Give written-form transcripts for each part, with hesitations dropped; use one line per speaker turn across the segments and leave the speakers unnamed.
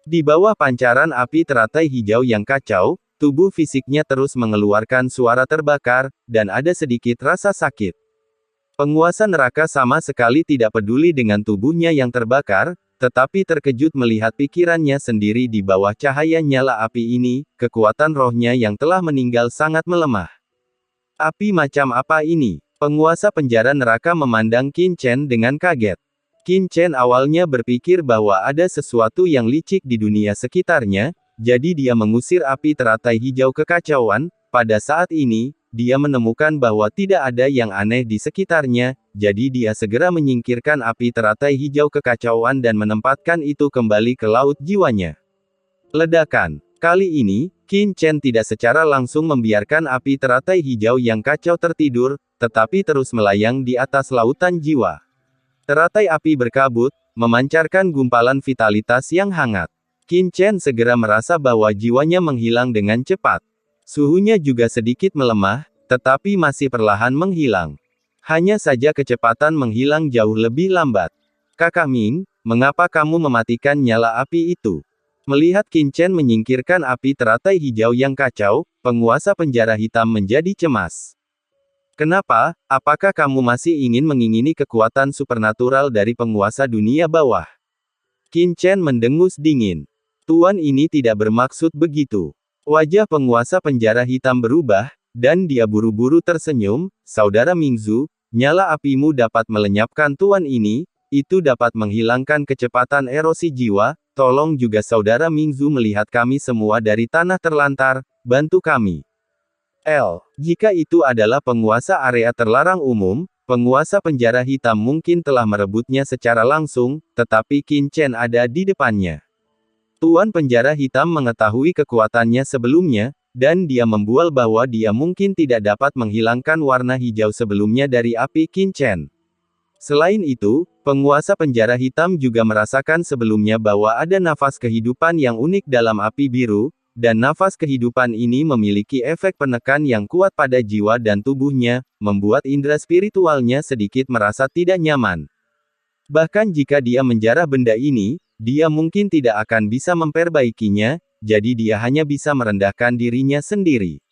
Di bawah pancaran api teratai hijau yang kacau, tubuh fisiknya terus mengeluarkan suara terbakar, dan ada sedikit rasa sakit. Penguasa neraka sama sekali tidak peduli dengan tubuhnya yang terbakar, tetapi terkejut melihat pikirannya sendiri di bawah cahaya nyala api ini, kekuatan rohnya yang telah meninggal sangat melemah. Api macam apa ini? Penguasa penjara neraka memandang Qin Chen dengan kaget. Qin Chen awalnya berpikir bahwa ada sesuatu yang licik di dunia sekitarnya, jadi dia mengusir api teratai hijau kekacauan. Pada saat ini, dia menemukan bahwa tidak ada yang aneh di sekitarnya, jadi dia segera menyingkirkan api teratai hijau kekacauan dan menempatkan itu kembali ke laut jiwanya. Ledakan. Kali ini, Qin Chen tidak secara langsung membiarkan api teratai hijau yang kacau tertidur, tetapi terus melayang di atas lautan jiwa. Teratai api berkabut, memancarkan gumpalan vitalitas yang hangat. Qin Chen segera merasa bahwa jiwanya menghilang dengan cepat. Suhunya juga sedikit melemah, tetapi masih perlahan menghilang. Hanya saja kecepatan menghilang jauh lebih lambat. Kakak Ming, mengapa kamu mematikan nyala api itu? Melihat Qin Chen menyingkirkan api teratai hijau yang kacau, penguasa penjara hitam menjadi cemas. Kenapa? Apakah kamu masih ingin mengingini kekuatan supernatural dari penguasa dunia bawah? Qin Chen mendengus dingin. Tuan ini tidak bermaksud begitu. Wajah penguasa penjara hitam berubah, dan dia buru-buru tersenyum. Saudara Mingzu, nyala apimu dapat melenyapkan tuan ini, itu dapat menghilangkan kecepatan erosi jiwa. Tolong juga saudara Mingzu melihat kami semua dari tanah terlantar, bantu kami. Jika itu adalah penguasa area terlarang umum, penguasa penjara hitam mungkin telah merebutnya secara langsung, tetapi Qin Chen ada di depannya. Tuan penjara hitam mengetahui kekuatannya sebelumnya, dan dia membual bahwa dia mungkin tidak dapat menghilangkan warna hijau sebelumnya dari api Qin Chen. Selain itu, penguasa penjara hitam juga merasakan sebelumnya bahwa ada nafas kehidupan yang unik dalam api biru, dan nafas kehidupan ini memiliki efek penekan yang kuat pada jiwa dan tubuhnya, membuat indera spiritualnya sedikit merasa tidak nyaman. Bahkan jika dia menjarah benda ini, dia mungkin tidak akan bisa memperbaikinya, jadi dia hanya bisa merendahkan dirinya sendiri.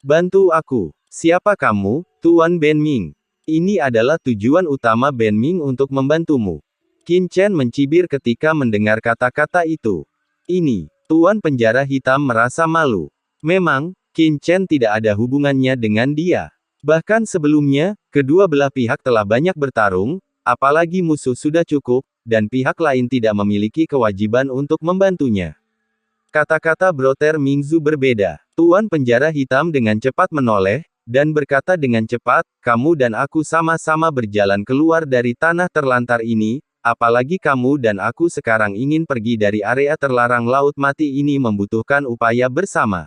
Bantu aku. Siapa kamu, Tuan Ben Ming? Ini adalah tujuan utama Ben Ming untuk membantumu. Qin Chen mencibir ketika mendengar kata-kata itu. Ini, Tuan penjara hitam merasa malu. Memang, Qin Chen tidak ada hubungannya dengan dia. Bahkan sebelumnya, kedua belah pihak telah banyak bertarung, apalagi musuh sudah cukup, dan pihak lain tidak memiliki kewajiban untuk membantunya. Kata-kata Brother Mingzu berbeda. Tuan penjara hitam dengan cepat menoleh, dan berkata dengan cepat, kamu dan aku sama-sama berjalan keluar dari tanah terlantar ini, apalagi kamu dan aku sekarang ingin pergi dari area terlarang laut mati ini membutuhkan upaya bersama.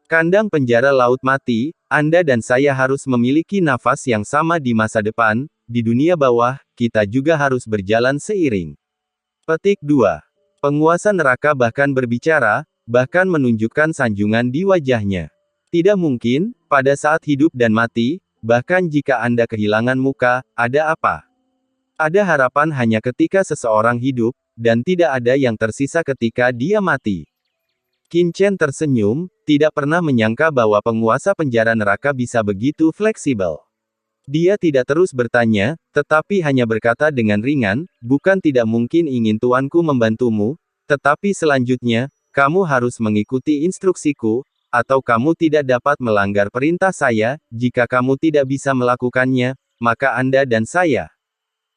Kandang penjara laut mati, Anda dan saya harus memiliki nafas yang sama di masa depan, di dunia bawah, kita juga harus berjalan seiring. Petik 2. Penguasa neraka bahkan berbicara, bahkan menunjukkan sanjungan di wajahnya. Tidak mungkin, pada saat hidup dan mati, bahkan jika Anda kehilangan muka, ada apa? Ada harapan hanya ketika seseorang hidup, dan tidak ada yang tersisa ketika dia mati. Qin Chen tersenyum, tidak pernah menyangka bahwa penguasa penjara neraka bisa begitu fleksibel. Dia tidak terus bertanya, tetapi hanya berkata dengan ringan, bukan tidak mungkin ingin tuanku membantumu, tetapi selanjutnya, kamu harus mengikuti instruksiku, atau kamu tidak dapat melanggar perintah saya. Jika kamu tidak bisa melakukannya, maka Anda dan saya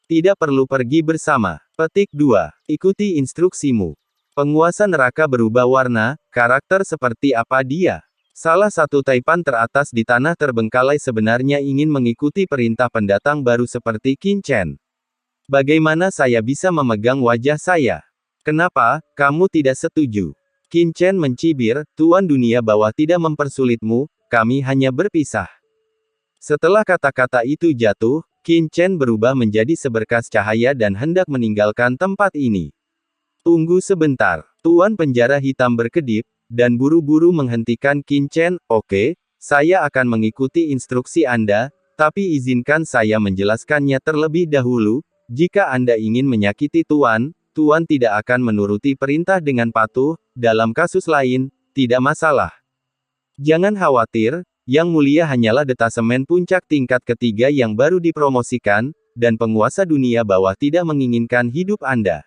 tidak perlu pergi bersama. Petik 2. Ikuti instruksimu. Penguasa neraka berubah warna, karakter seperti apa dia? Salah satu taipan teratas di tanah terbengkalai sebenarnya ingin mengikuti perintah pendatang baru seperti Qin Chen. Bagaimana saya bisa memegang wajah saya? Kenapa, kamu tidak setuju? Qin Chen mencibir, Tuan dunia bawah tidak mempersulitmu, kami hanya berpisah. Setelah kata-kata itu jatuh, Qin Chen berubah menjadi seberkas cahaya dan hendak meninggalkan tempat ini. Tunggu sebentar, Tuan penjara hitam berkedip, dan buru-buru menghentikan Qin Chen. Oke, saya akan mengikuti instruksi Anda, tapi izinkan saya menjelaskannya terlebih dahulu. Jika Anda ingin menyakiti Tuan, Tuan tidak akan menuruti perintah dengan patuh, dalam kasus lain, tidak masalah. Jangan khawatir, Yang Mulia hanyalah detasemen puncak tingkat ketiga yang baru dipromosikan, dan penguasa dunia bawah tidak menginginkan hidup Anda.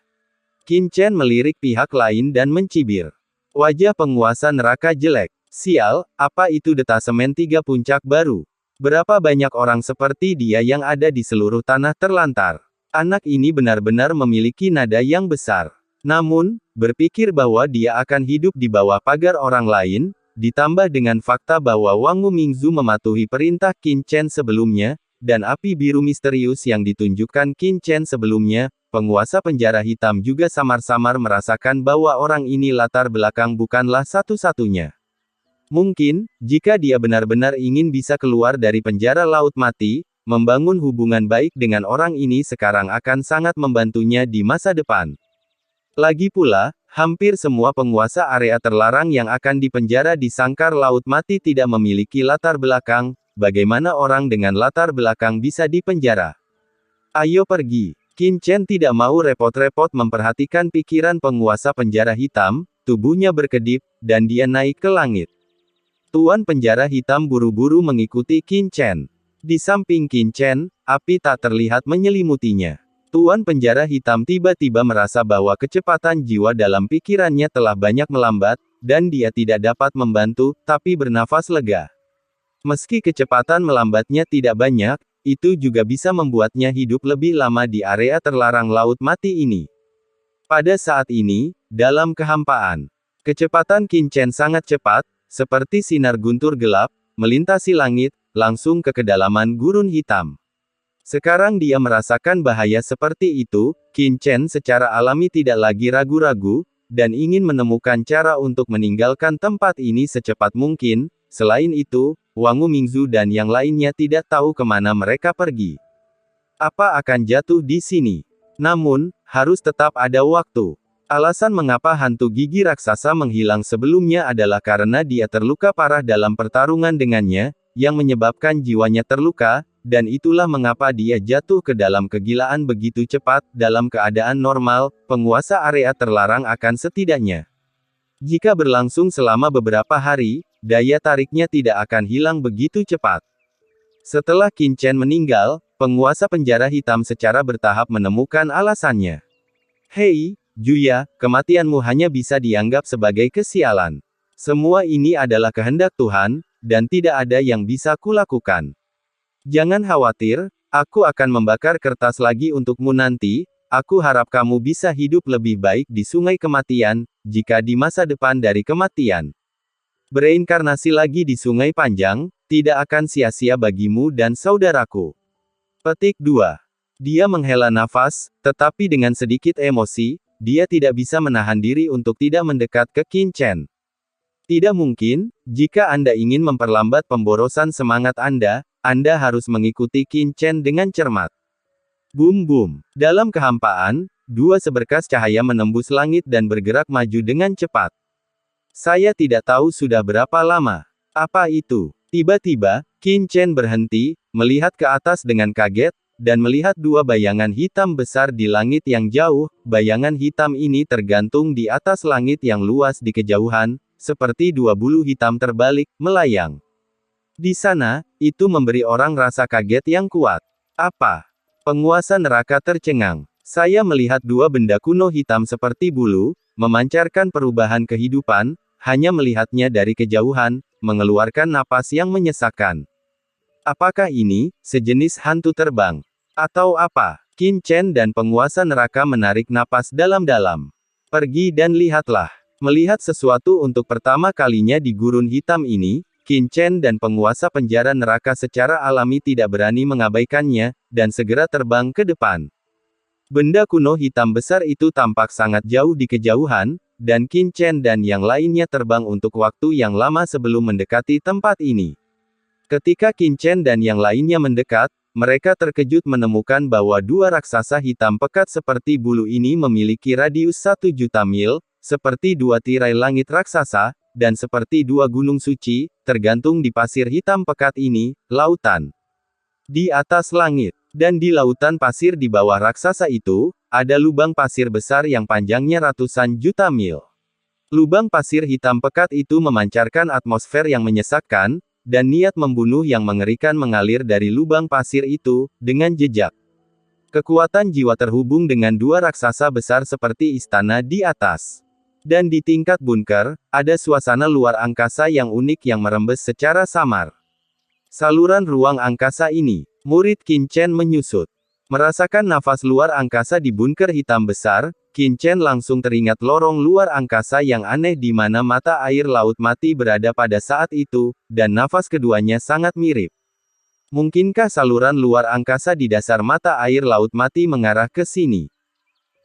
Qin Chen melirik pihak lain dan mencibir. Wajah penguasa neraka jelek. Sial, apa itu detasemen tiga puncak baru? Berapa banyak orang seperti dia yang ada di seluruh tanah terlantar? Anak ini benar-benar memiliki nada yang besar. Namun, berpikir bahwa dia akan hidup di bawah pagar orang lain, ditambah dengan fakta bahwa Wang Mingzu mematuhi perintah Qin Chen sebelumnya, dan api biru misterius yang ditunjukkan Qin Chen sebelumnya, penguasa penjara hitam juga samar-samar merasakan bahwa orang ini latar belakang bukanlah satu-satunya. Mungkin, jika dia benar-benar ingin bisa keluar dari penjara laut mati, membangun hubungan baik dengan orang ini sekarang akan sangat membantunya di masa depan. Lagi pula, hampir semua penguasa area terlarang yang akan dipenjara di sangkar laut mati tidak memiliki latar belakang, bagaimana orang dengan latar belakang bisa dipenjara? Ayo pergi. Qin Chen tidak mau repot-repot memperhatikan pikiran penguasa penjara hitam, tubuhnya berkedip, dan dia naik ke langit. Tuan penjara hitam buru-buru mengikuti Qin Chen. Di samping Qin Chen, api tak terlihat menyelimutinya. Tuan penjara hitam tiba-tiba merasa bahwa kecepatan jiwa dalam pikirannya telah banyak melambat, dan dia tidak dapat membantu, tapi bernafas lega. Meski kecepatan melambatnya tidak banyak, itu juga bisa membuatnya hidup lebih lama di area terlarang laut mati ini. Pada saat ini, dalam kehampaan, kecepatan Qin Chen sangat cepat, seperti sinar guntur gelap, melintasi langit, langsung ke kedalaman gurun hitam. Sekarang dia merasakan bahaya seperti itu, Qin Chen secara alami tidak lagi ragu-ragu, dan ingin menemukan cara untuk meninggalkan tempat ini secepat mungkin. Selain itu, Wang Mingzu dan yang lainnya tidak tahu kemana mereka pergi. Apa akan jatuh di sini? Namun, harus tetap ada waktu. Alasan mengapa hantu gigi raksasa menghilang sebelumnya adalah karena dia terluka parah dalam pertarungan dengannya, yang menyebabkan jiwanya terluka, dan itulah mengapa dia jatuh ke dalam kegilaan begitu cepat. Dalam keadaan normal, penguasa area terlarang akan setidaknya. Jika berlangsung selama beberapa hari, daya tariknya tidak akan hilang begitu cepat. Setelah Qin Chen meninggal, penguasa penjara hitam secara bertahap menemukan alasannya. Hei, Juya, kematianmu hanya bisa dianggap sebagai kesialan. Semua ini adalah kehendak Tuhan, dan tidak ada yang bisa kulakukan. Jangan khawatir, aku akan membakar kertas lagi untukmu nanti. Aku harap kamu bisa hidup lebih baik di sungai kematian, jika di masa depan dari kematian. Bereinkarnasi lagi di sungai panjang, tidak akan sia-sia bagimu dan saudaraku. Petik 2. Dia menghela nafas, tetapi dengan sedikit emosi, dia tidak bisa menahan diri untuk tidak mendekat ke Qin Chen. Tidak mungkin, jika Anda ingin memperlambat pemborosan semangat Anda harus mengikuti Qin Chen dengan cermat. Boom-boom. Dalam kehampaan, dua seberkas cahaya menembus langit dan bergerak maju dengan cepat. Saya tidak tahu sudah berapa lama. Apa itu? Tiba-tiba, Qin Chen berhenti, melihat ke atas dengan kaget, dan melihat dua bayangan hitam besar di langit yang jauh. Bayangan hitam ini tergantung di atas langit yang luas di kejauhan, seperti dua bulu hitam terbalik, melayang. Di sana, itu memberi orang rasa kaget yang kuat. Apa? Penguasa neraka tercengang. Saya melihat dua benda kuno hitam seperti bulu, memancarkan perubahan kehidupan, hanya melihatnya dari kejauhan, mengeluarkan napas yang menyesakkan. Apakah ini, sejenis hantu terbang? Atau apa? Qin Chen dan penguasa neraka menarik napas dalam-dalam. Pergi dan lihatlah. Melihat sesuatu untuk pertama kalinya di gurun hitam ini, Qin Chen dan penguasa penjara neraka secara alami tidak berani mengabaikannya, dan segera terbang ke depan. Benda kuno hitam besar itu tampak sangat jauh di kejauhan, dan Qin Chen dan yang lainnya terbang untuk waktu yang lama sebelum mendekati tempat ini. Ketika Qin Chen dan yang lainnya mendekat, mereka terkejut menemukan bahwa dua raksasa hitam pekat seperti bulu ini memiliki radius 1.000.000 mil, seperti dua tirai langit raksasa, dan seperti dua gunung suci, tergantung di pasir hitam pekat ini, lautan. Di atas langit, dan di lautan pasir di bawah raksasa itu, ada lubang pasir besar yang panjangnya ratusan juta mil. Lubang pasir hitam pekat itu memancarkan atmosfer yang menyesakkan, dan niat membunuh yang mengerikan mengalir dari lubang pasir itu, dengan jejak. Kekuatan jiwa terhubung dengan dua raksasa besar seperti istana di atas. Dan di tingkat bunker, ada suasana luar angkasa yang unik yang merembes secara samar. Saluran ruang angkasa ini, murid Qin Chen menyusut. Merasakan nafas luar angkasa di bunker hitam besar, Qin Chen langsung teringat lorong luar angkasa yang aneh di mana mata air laut mati berada pada saat itu, dan nafas keduanya sangat mirip. Mungkinkah saluran luar angkasa di dasar mata air laut mati mengarah ke sini?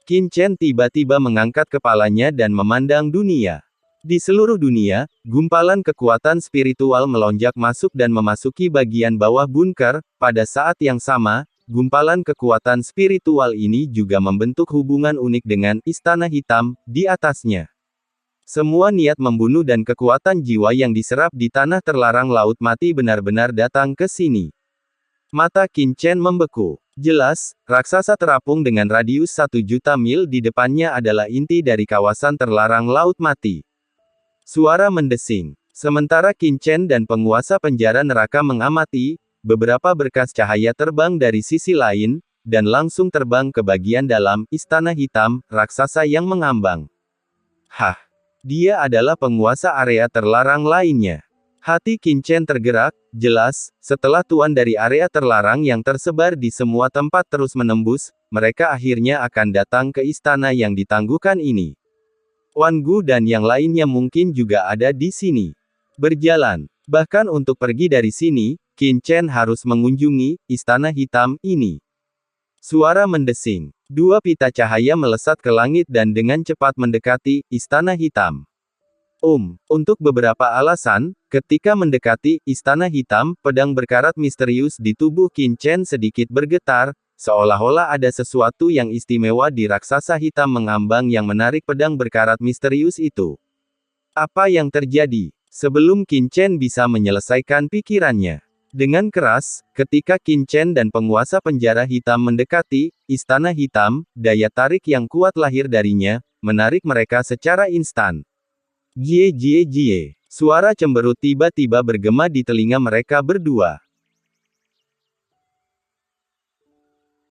Qin Chen tiba-tiba mengangkat kepalanya dan memandang dunia. Di seluruh dunia, gumpalan kekuatan spiritual melonjak masuk dan memasuki bagian bawah bunker. Pada saat yang sama, gumpalan kekuatan spiritual ini juga membentuk hubungan unik dengan Istana Hitam di atasnya. Semua niat membunuh dan kekuatan jiwa yang diserap di tanah terlarang laut mati benar-benar datang ke sini. Mata Qin Chen membeku. Jelas, raksasa terapung dengan radius 1.000.000 mil di depannya adalah inti dari kawasan terlarang laut mati. Suara mendesing. Sementara Qin Chen dan penguasa penjara neraka mengamati, beberapa berkas cahaya terbang dari sisi lain, dan langsung terbang ke bagian dalam Istana Hitam, raksasa yang mengambang. Hah! Dia adalah penguasa area terlarang lainnya. Hati Qin Chen tergerak, jelas, setelah tuan dari area terlarang yang tersebar di semua tempat terus menembus, mereka akhirnya akan datang ke istana yang ditangguhkan ini. Wan Gu dan yang lainnya mungkin juga ada di sini. Berjalan. Bahkan untuk pergi dari sini, Qin Chen harus mengunjungi Istana Hitam ini. Suara mendesing. Dua pita cahaya melesat ke langit dan dengan cepat mendekati Istana Hitam. Untuk beberapa alasan, ketika mendekati Istana Hitam, pedang berkarat misterius di tubuh Qin Chen sedikit bergetar, seolah-olah ada sesuatu yang istimewa di raksasa hitam mengambang yang menarik pedang berkarat misterius itu. Apa yang terjadi? Sebelum Qin Chen bisa menyelesaikan pikirannya. Dengan keras, ketika Qin Chen dan penguasa penjara hitam mendekati Istana Hitam, daya tarik yang kuat lahir darinya, menarik mereka secara instan. Jie jie jie. Suara cemberut tiba-tiba bergema di telinga mereka berdua.